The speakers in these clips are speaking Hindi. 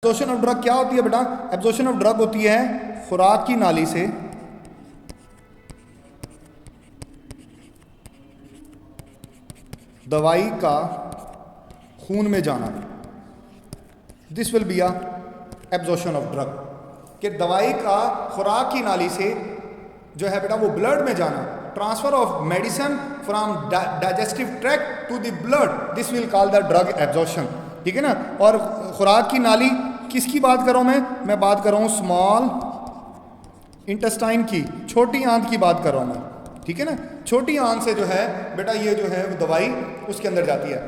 एब्जॉर्प्शन ऑफ ड्रग क्या होती है बेटा? एब्जॉर्प्शन ऑफ ड्रग होती है खुराक की नाली से दवाई का खून में जाना। This will be a absorption of drug, कि दवाई का खुराक की नाली से जो है बेटा वो ब्लड में जाना, transfer of medicine from digestive tract to the blood, this will call the drug absorption. ठीक है ना। और खुराक की नाली किसकी बात कर रहा हूं मैं बात कर रहा हूं स्मॉल इंटेस्टाइन की, छोटी आंत की बात कर रहा हूं मैं। ठीक है ना। छोटी आंत से जो है बेटा ये जो है वो दवाई उसके अंदर जाती है।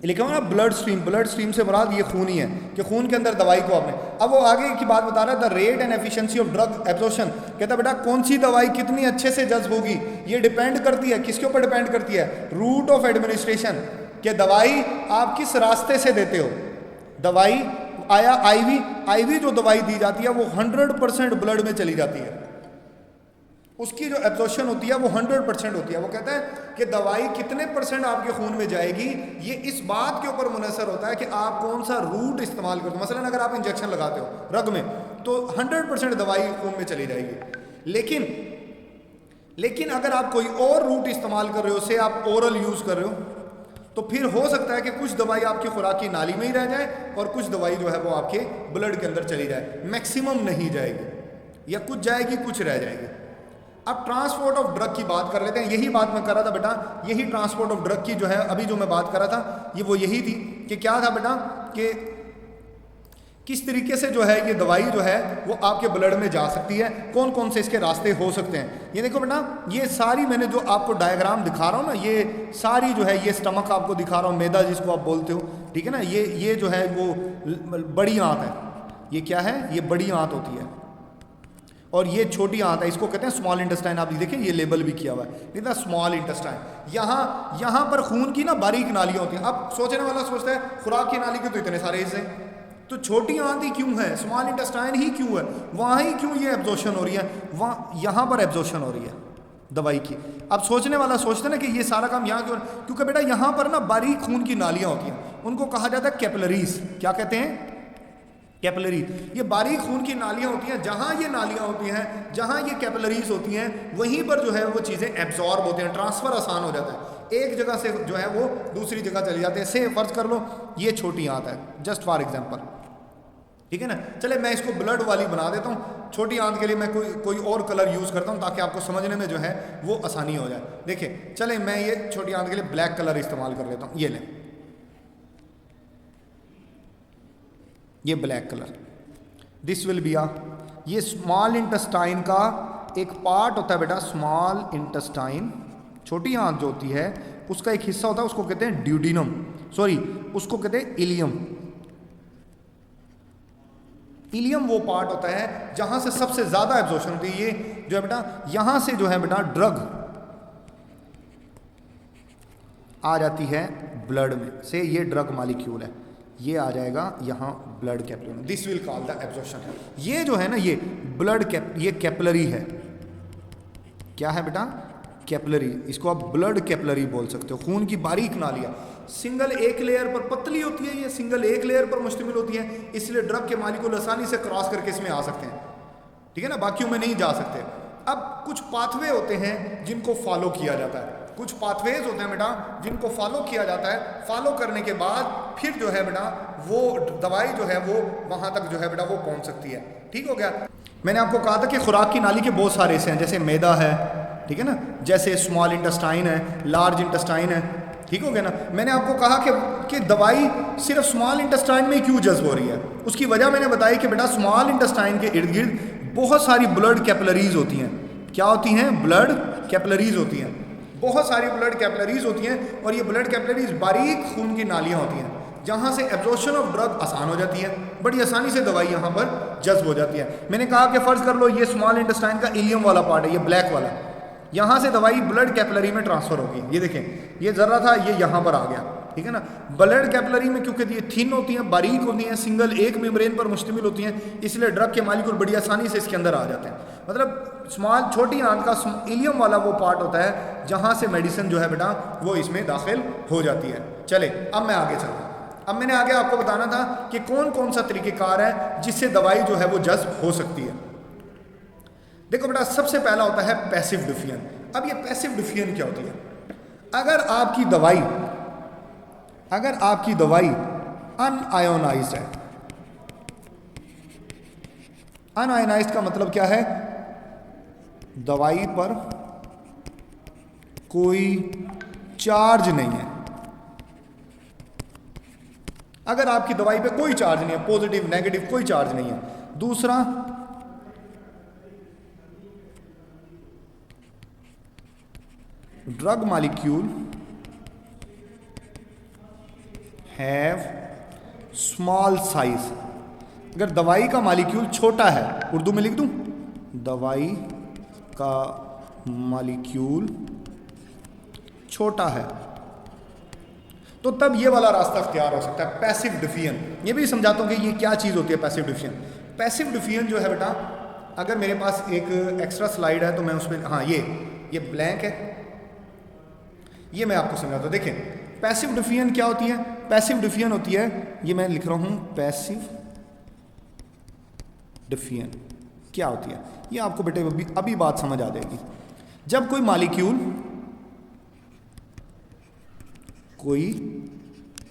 लिखा ना ब्लड स्ट्रीम, ब्लड स्ट्रीम से मुराद ये खून ही है कि खून के अंदर दवाई को आपने, अब वो आगे की बात बता रहा है the rate and efficiency of drug absorption. कहता बेटा कौन सी दवाई कितनी अच्छे से जज्ब होगी ये डिपेंड करती है, किसके ऊपर डिपेंड करती है? रूट ऑफ एडमिनिस्ट्रेशन, कि दवाई आप किस रास्ते से देते हो। दवाई आया आईवी जो दवाई दी जाती है वो 100% ब्लड में चली जाती है, उसकी जो एब्जॉर्प्शन होती है वो 100% होती है। वो कहता है कि दवाई कितने परसेंट आपके खून में जाएगी ये इस बात के ऊपर मुनहसर होता है कि आप कौन सा रूट इस्तेमाल करते हो। मसलन अगर आप इंजेक्शन लगाते हो रग में तो 100% दवाई खून में चली जाएगी। लेकिन अगर आप कोई और रूट इस्तेमाल कर रहे हो, से आप ओरल यूज कर रहे हो, तो फिर हो सकता है कि कुछ दवाई आपकी खुराक की नाली में ही रह जाए और कुछ दवाई जो है वो आपके ब्लड के अंदर चली जाए, मैक्सिमम नहीं जाएगी, या कुछ जाएगी कुछ रह जाएगी। अब ट्रांसपोर्ट ऑफ ड्रग की बात कर लेते हैं। यही बात मैं कर रहा था बेटा, यही ट्रांसपोर्ट ऑफ ड्रग की जो है अभी जो मैं बात कर रहा था ये वो यही थी कि क्या था बेटा कि किस तरीके से जो है ये दवाई जो है वो आपके ब्लड में जा सकती है, कौन कौन से इसके रास्ते हो सकते हैं। ये देखो बेटा, ये सारी मैंने जो आपको डायग्राम दिखा रहा हूँ ना, ये सारी जो है ये स्टमक आपको दिखा रहा हूँ, मैदा जिसको आप बोलते हो। ठीक है ना। ये जो है वो बड़ी आंत है। ये क्या है? ये बड़ी आंत होती है और ये छोटी आंत है, इसको कहते हैं स्मॉल इंटेस्टाइन। आप देखें ये लेबल भी किया हुआ है, नहीं था स्मॉल इंटेस्टाइन। यहाँ पर खून की ना बारीक नालियाँ होती हैं। अब सोचने वाला सोचता है खुराक की नाली के तो इतने सारे हिस्से, तो छोटी आंत ही क्यों है, स्मॉल इंटेस्टाइन ही क्यों है, वहाँ ही क्यों ये एब्जॉर्प्शन हो रही है, वहाँ यहाँ पर एब्जॉर्प्शन हो रही है दवाई की। अब सोचने वाला सोचते ना कि ये सारा काम यहाँ क्यों, क्योंकि बेटा यहाँ पर ना बारीक खून की नालियाँ होती हैं, उनको कहा जाता है कैपिलरीज। क्या कहते हैं? कैपिलरी। ये बारीक खून की नालियाँ होती हैं, जहाँ ये नालियाँ होती हैं, जहाँ ये कैपिलरीज होती हैं, वहीं पर जो है वो चीज़ें एब्जॉर्ब होते हैं, ट्रांसफ़र आसान हो जाता है, एक जगह से जो है वो दूसरी जगह चली जाते हैं। से फर्ज कर लो ये छोटी आंत है, जस्ट फॉर एग्जांपल। ठीक है ना। चले मैं इसको ब्लड वाली बना देता हूँ, छोटी आंत के लिए मैं कोई और कलर यूज़ करता हूँ ताकि आपको समझने में जो है वो आसानी हो जाए। देखिए चले मैं ये छोटी आंत के लिए ब्लैक कलर इस्तेमाल कर लेता हूँ। ये लें, ये black colour, this will be a, ये स्मॉल इंटेस्टाइन का एक पार्ट होता है बेटा। स्मॉल इंटेस्टाइन, छोटी आंत जो होती है उसका एक हिस्सा होता है, उसको कहते हैं ड्यूडिनम, सॉरी उसको कहते हैं इलियम। इलियम वो पार्ट होता है जहां से सबसे ज्यादा एब्जॉर्प्शन होती है। ये जो है बेटा यहां से जो है बेटा ड्रग आ जाती है ब्लड में से, ये ड्रग मॉलिक्यूल है, ये आ जाएगा यहाँ ब्लड कैपिलरी में। This will call the absorption. ये जो है ना ये ब्लड ये कैपिलरी है। क्या है बेटा? कैपिलरी। इसको आप ब्लड कैपिलरी बोल सकते हो। खून की बारीक नालियाँ, सिंगल एक लेयर पर पतली होती है, ये सिंगल एक लेयर पर मुश्तमिल होती है, इसलिए ड्रग के मॉलिक्यूल आसानी से क्रॉस करके इसमें आ सकते हैं। ठीक है ना, बाकियों में नहीं जा सकते। अब कुछ पाथवे होते हैं जिनको फॉलो किया जाता है, कुछ पाथवेज होते हैं बेटा जिनको फॉलो किया जाता है। फॉलो करने के बाद फिर जो है बेटा वो दवाई जो है वो वहाँ तक जो है बेटा वो पहुँच सकती है। ठीक हो गया। मैंने आपको कहा था कि खुराक की नाली के बहुत सारे हिस्से हैं, जैसे मैदा है, ठीक है ना, जैसे स्मॉल इंटेस्टाइन है, लार्ज इंटेस्टाइन है। ठीक हो गया ना। मैंने आपको कहा कि दवाई सिर्फ स्मॉल इंटेस्टाइन में क्यों जज्ब हो रही है, उसकी वजह मैंने बताई कि बेटा स्मॉल इंटेस्टाइन के इर्द गिर्द बहुत सारी ब्लड कैपिलरीज होती हैं। क्या होती हैं? ब्लड कैपिलरीज होती हैं, बहुत सारी ब्लड कैपिलरीज होती हैं। और ये ब्लड कैपिलरीज बारीक खून की नालियाँ होती हैं जहाँ से एब्जॉर्प्शन ऑफ ड्रग आसान हो जाती है, बड़ी आसानी से दवाई यहाँ पर जज्ब हो जाती है। मैंने कहा कि फ़र्ज़ कर लो ये स्मॉल इंटेस्टाइन का इलियम वाला पार्ट है, ये ब्लैक वाला, यहाँ से दवाई ब्लड कैपिलरी में ट्रांसफ़र होगी। ये देखें ये ज़रा था, ये यहाँ पर आ गया। ठीक है ना। ब्लड कैपिलरी में क्योंकि ये थिन होती हैं, बारीक होती हैं, सिंगल एक मेम्ब्रेन पर मुश्तमिल होती हैं, इसलिए ड्रग के मॉलिक्यूल बड़ी आसानी से इसके अंदर आ जाते हैं। मतलब स्मॉल छोटी आंत का इलियम वाला वो पार्ट होता है जहाँ से मेडिसिन जो है बेटा वो इसमें दाखिल हो जाती है। चले अब मैं आगे चलूँ। अब मैंने आगे आपको बताना था कि कौन कौन सा तरीकेकार है जिससे दवाई जो है वो जज्ब हो सकती है। देखो बेटा, सबसे पहला होता है पैसिव डिफियन। अब ये पैसिव डिफियन क्या होती है? अगर आपकी दवाई अनआयोनाइज्ड है, अनआयोनाइज्ड का मतलब क्या है? दवाई पर कोई चार्ज नहीं है। अगर आपकी दवाई पे कोई चार्ज नहीं है, पॉजिटिव नेगेटिव कोई चार्ज नहीं है। दूसरा, drug molecule have small size. अगर दवाई का मॉलिक्यूल छोटा है, उर्दू में लिख दूं, दवाई का मॉलिक्यूल छोटा है, तो तब ये वाला रास्ता अख्तियार हो सकता है, पैसिव डिफियन। ये भी समझाता हूं कि ये क्या चीज़ होती है पैसिव डिफियन। पैसिव डिफियन जो है बेटा, अगर मेरे पास एक एक्स्ट्रा स्लाइड है तो मैं उसमें, हाँ ये ब्लैंक है, ये मैं आपको समझाता हूँ। देखें पैसिव डिफियन क्या होती है। पैसिव डिफियन होती है, ये मैं लिख रहा हूँ, पैसिव डिफियन क्या होती है, ये आपको बेटे अभी बात समझ आ जाएगी। जब कोई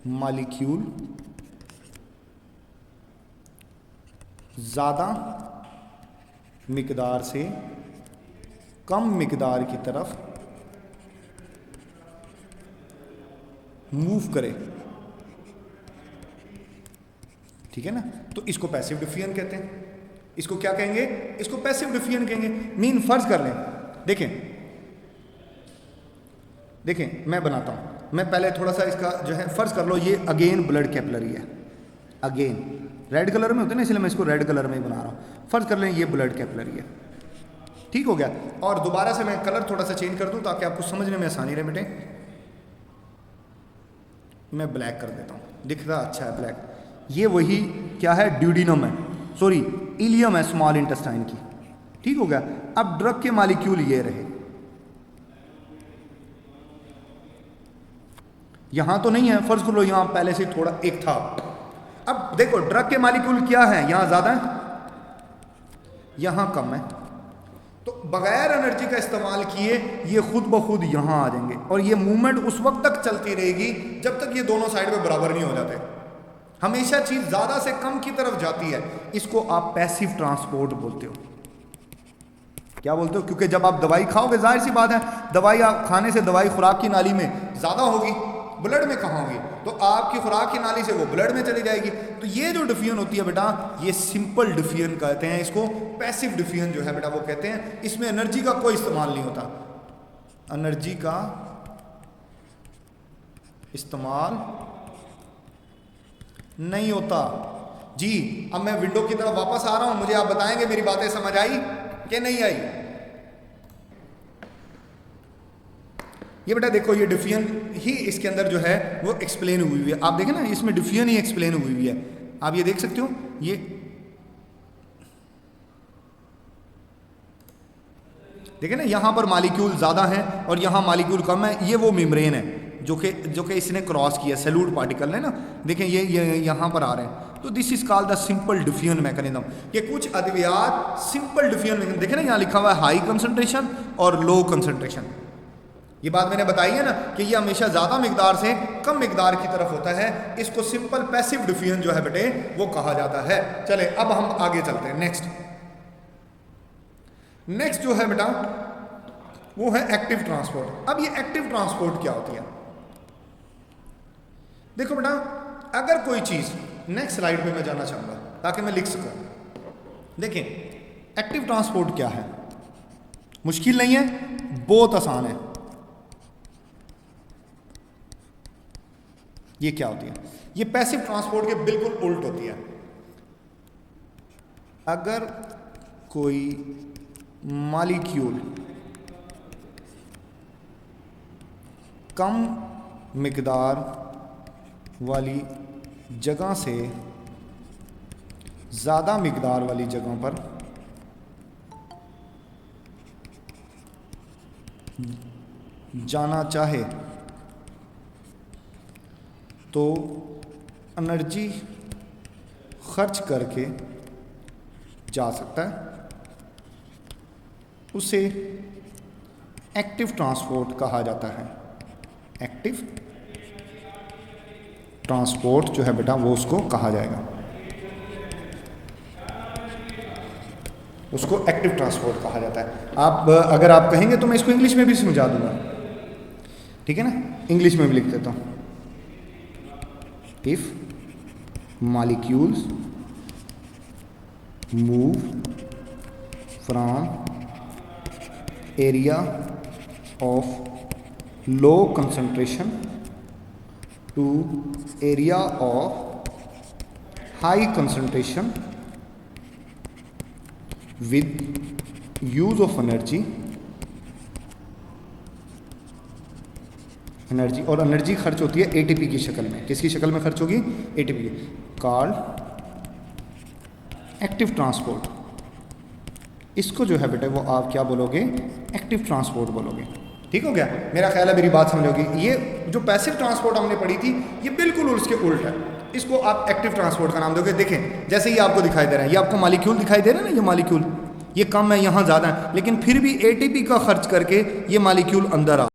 मॉलिक्यूल ज़्यादा मिकदार से कम मिकदार की तरफ मूव करे, ठीक है ना, तो इसको पैसिव डिफियन कहते हैं। इसको क्या कहेंगे? इसको पैसिव डिफियन कहेंगे। मीन फर्ज कर लें, देखें मैं बनाता हूं। मैं पहले थोड़ा सा इसका जो है, फर्ज कर लो ये अगेन ब्लड कैपिलरी है, अगेन रेड कलर में होते हैं ना, इसलिए मैं इसको रेड कलर में ही बना रहा हूं। फर्ज कर लें ये ब्लड कैपिलरी है, ठीक हो गया। और दोबारा से मैं कलर थोड़ा सा चेंज कर दूं ताकि आपको समझने में आसानी रहे बेटे। मैं ब्लैक कर देता हूं, दिखता अच्छा है ब्लैक। ये वही क्या है, ड्यूडिनम है, सॉरी इलियम है स्मॉल इंटेस्टाइन की, ठीक हो गया। अब ड्रग के मॉलिक्यूल ये रहे, यहां तो नहीं है, फर्ज कर लो यहां पहले से थोड़ा एक था। अब देखो ड्रग के मॉलिक्यूल क्या है, यहां ज्यादा है, यहां कम है, तो बगैर एनर्जी का इस्तेमाल किए ये खुद ब खुद यहां आ जाएंगे। और ये मूवमेंट उस वक्त तक चलती रहेगी जब तक ये दोनों साइड में बराबर नहीं हो जाते। हमेशा चीज ज्यादा से कम की तरफ जाती है, इसको आप पैसिव ट्रांसपोर्ट बोलते हो। क्या बोलते हो? क्योंकि जब आप दवाई खाओगे, जाहिर सी बात है, दवाई आप खाने से दवाई खुराक की नाली में ज्यादा होगी, ब्लड में कहाँ होगी, तो आपकी खुराक की नाली से वो ब्लड में चली जाएगी। तो ये जो डिफियन होती है बेटा, ये सिंपल डिफियन कहते हैं इसको। पैसिव डिफियन जो है बेटा वो कहते हैं इसमें एनर्जी का कोई इस्तेमाल नहीं होता, एनर्जी का इस्तेमाल नहीं होता जी। अब मैं विंडो की तरफ वापस आ रहा हूं, मुझे आप बताएंगे मेरी बातें समझ आई कि नहीं आई? ये बेटा देखो, ये डिफियन ही इसके अंदर जो है वो एक्सप्लेन हुई हुई है। आप देखें ना, इसमें डिफियन ही एक्सप्लेन हुई हुई है, आप ये देख सकते हो। ये देखें ना, यहां पर मॉलिक्यूल ज्यादा है और यहां मॉलिक्यूल कम है। ये वो मेम्ब्रेन है जो कि इसने क्रॉस किया, सैल्यूट पार्टिकल है ना, देखें ये यहां पर आ रहे हैं। तो this is called the simple defiant mechanism. ये कुछ अद्वियात सिंपल डिफियन मैकेनिज्म, देखें ना यहां लिखा हुआ है हाई कंसंट्रेशन और लो कंसंट्रेशन। ये बात मैंने बताई है ना कि ये हमेशा ज्यादा मिकदार से कम मिकदार की तरफ होता है। इसको सिंपल पैसिव डिफियन जो है बेटे वो कहा जाता है। चले अब हम आगे चलते हैं। नेक्स्ट जो है बेटा वो है एक्टिव ट्रांसपोर्ट। अब ये एक्टिव ट्रांसपोर्ट क्या होती है? देखो बेटा, अगर कोई चीज, नेक्स्ट स्लाइड पे मैं जाना चाहूंगा ताकि मैं लिख सकूं। देखिए एक्टिव ट्रांसपोर्ट क्या है, मुश्किल नहीं है, बहुत आसान है। ये क्या होती है? ये पैसिव ट्रांसपोर्ट के बिल्कुल उल्ट होती है। अगर कोई मॉलिक्यूल कम मिकदार वाली जगह से ज़्यादा मिकदार वाली जगह पर जाना चाहे तो एनर्जी खर्च करके जा सकता है, उसे एक्टिव ट्रांसपोर्ट कहा जाता है। एक्टिव ट्रांसपोर्ट जो है बेटा वो उसको कहा जाएगा, उसको एक्टिव ट्रांसपोर्ट कहा जाता है। आप अगर आप कहेंगे तो मैं इसको इंग्लिश में भी समझा दूंगा, ठीक है ना, इंग्लिश में भी लिख देता हूं। If molecules move from area of low concentration to area of high concentration with use of energy, और एनर्जी खर्च होती है एटीपी की शक्ल में। किसकी शक्ल में खर्च होगी? एटीपी की। Called active transport. इसको जो है बेटा वो आप क्या बोलोगे? एक्टिव ट्रांसपोर्ट बोलोगे। ठीक हो गया? मेरा ख्याल है मेरी बात समझोगे। ये जो पैसिव ट्रांसपोर्ट हमने पढ़ी थी ये बिल्कुल उसके उल्ट है, इसको आप एक्टिव ट्रांसपोर्ट का नाम दोगे। देखें जैसे ही आपको दिखाई दे रहा है, ये आपको मॉलिक्यूल दिखाई दे रहा है ना, ये मॉलिक्यूल ये कम है यहाँ ज़्यादा है, लेकिन फिर भी एटीपी का खर्च करके ये मॉलिक्यूल अंदर आ